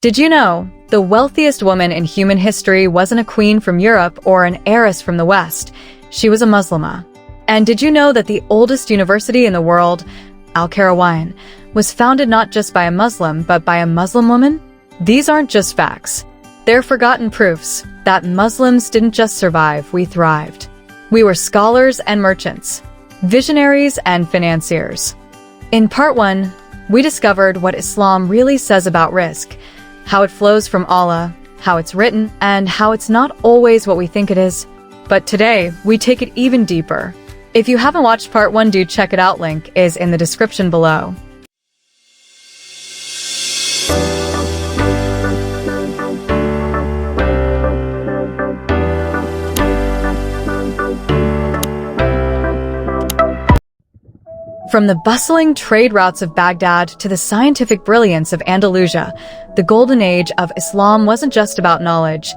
Did you know the wealthiest woman in human history wasn't a queen from Europe or an heiress from the West? She was a muslimah. And did you know that the oldest university in the world, Al-Qarawiyyin, was founded not just by a Muslim, but by a Muslim woman? These aren't just facts. They're forgotten proofs that Muslims didn't just survive, we thrived. We were scholars and merchants, visionaries and financiers. In part 1, we discovered what Islam really says about rizq, how it flows from Allah, how it's written, and how it's not always what we think it is. But today, we take it even deeper. If you haven't watched part 1, do check it out. Link is in the description below. From the bustling trade routes of Baghdad to the scientific brilliance of Andalusia, the golden age of Islam wasn't just about knowledge,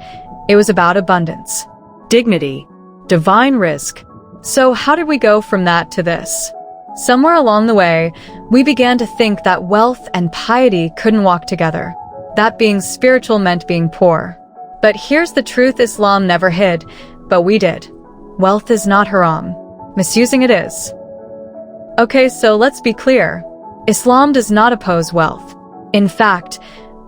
it was about abundance, dignity, divine rizq. So how did we go from that to this? Somewhere along the way, we began to think that wealth and piety couldn't walk together, that being spiritual meant being poor. But here's the truth Islam never hid, but we did. Wealth is not haram. Misusing it is. Okay, so let's be clear. Islam does not oppose wealth. In fact,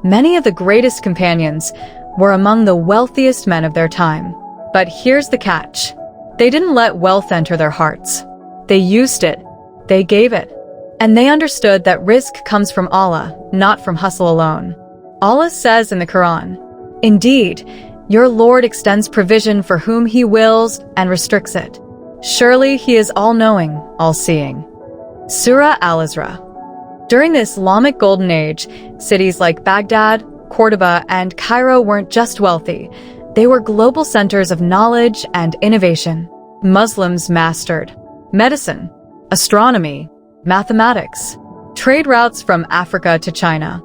many of the greatest companions were among the wealthiest men of their time. But here's the catch. They didn't let wealth enter their hearts. They used it. They gave it. And they understood that rizq comes from Allah, not from hustle alone. Allah says in the Qur'an, "Indeed, your Lord extends provision for whom He wills and restricts it. Surely He is all-knowing, all-seeing." Surah Al-Isra. During the Islamic Golden Age, cities like Baghdad, Córdoba, and Cairo weren't just wealthy. They were global centers of knowledge and innovation. Muslims mastered medicine, astronomy, mathematics, trade routes from Africa to China.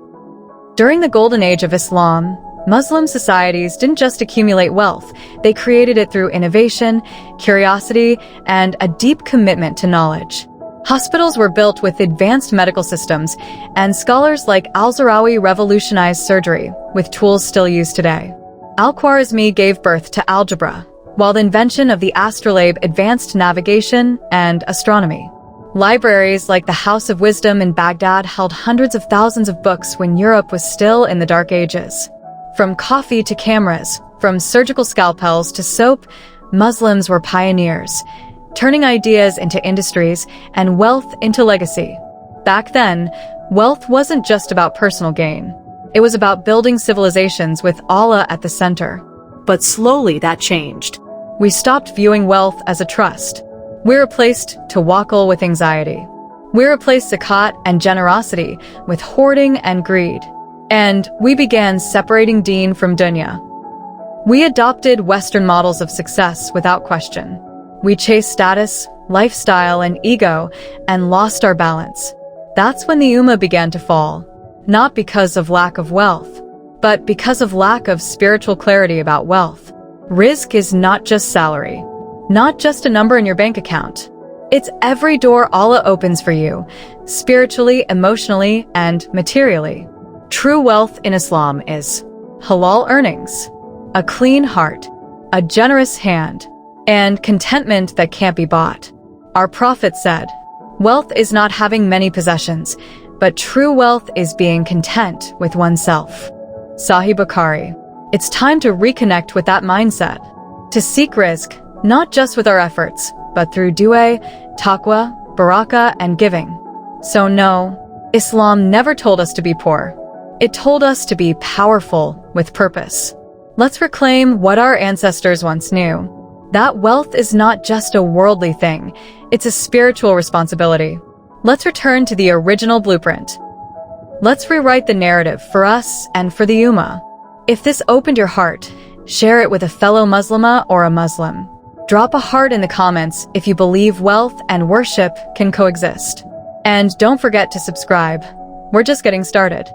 During the Golden Age of Islam, Muslim societies didn't just accumulate wealth, they created it through innovation, curiosity, and a deep commitment to knowledge. Hospitals were built with advanced medical systems, and scholars like Al-Zarawi revolutionized surgery with tools still used today. Al-Khwarizmi gave birth to algebra, while the invention of the astrolabe advanced navigation and astronomy. Libraries like the House of Wisdom in Baghdad held hundreds of thousands of books when Europe was still in the Dark Ages. From coffee to cameras, from surgical scalpels to soap, Muslims were pioneers, turning ideas into industries and wealth into legacy. Back then, wealth wasn't just about personal gain. It was about building civilizations with Allah at the center. But slowly that changed. We stopped viewing wealth as a trust. We replaced tawakkul with anxiety. We replaced zakat and generosity with hoarding and greed. And we began separating deen from dunya. We adopted Western models of success without question. We chased status, lifestyle, and ego, and lost our balance. That's when the Ummah began to fall. Not because of lack of wealth, but because of lack of spiritual clarity about wealth. Rizq is not just salary, not just a number in your bank account. It's every door Allah opens for you, spiritually, emotionally, and materially. True wealth in Islam is halal earnings, a clean heart, a generous hand, and contentment that can't be bought. Our Prophet said, "Wealth is not having many possessions, but true wealth is being content with oneself." Sahih Bukhari. It's time to reconnect with that mindset, to seek rizq, not just with our efforts, but through du'a, taqwa, barakah, and giving. So no, Islam never told us to be poor. It told us to be powerful with purpose. Let's reclaim what our ancestors once knew. That wealth is not just a worldly thing, it's a spiritual responsibility. Let's return to the original blueprint. Let's rewrite the narrative for us and for the Ummah. If this opened your heart, share it with a fellow Muslimah or a Muslim. Drop a heart in the comments if you believe wealth and worship can coexist. And don't forget to subscribe. We're just getting started.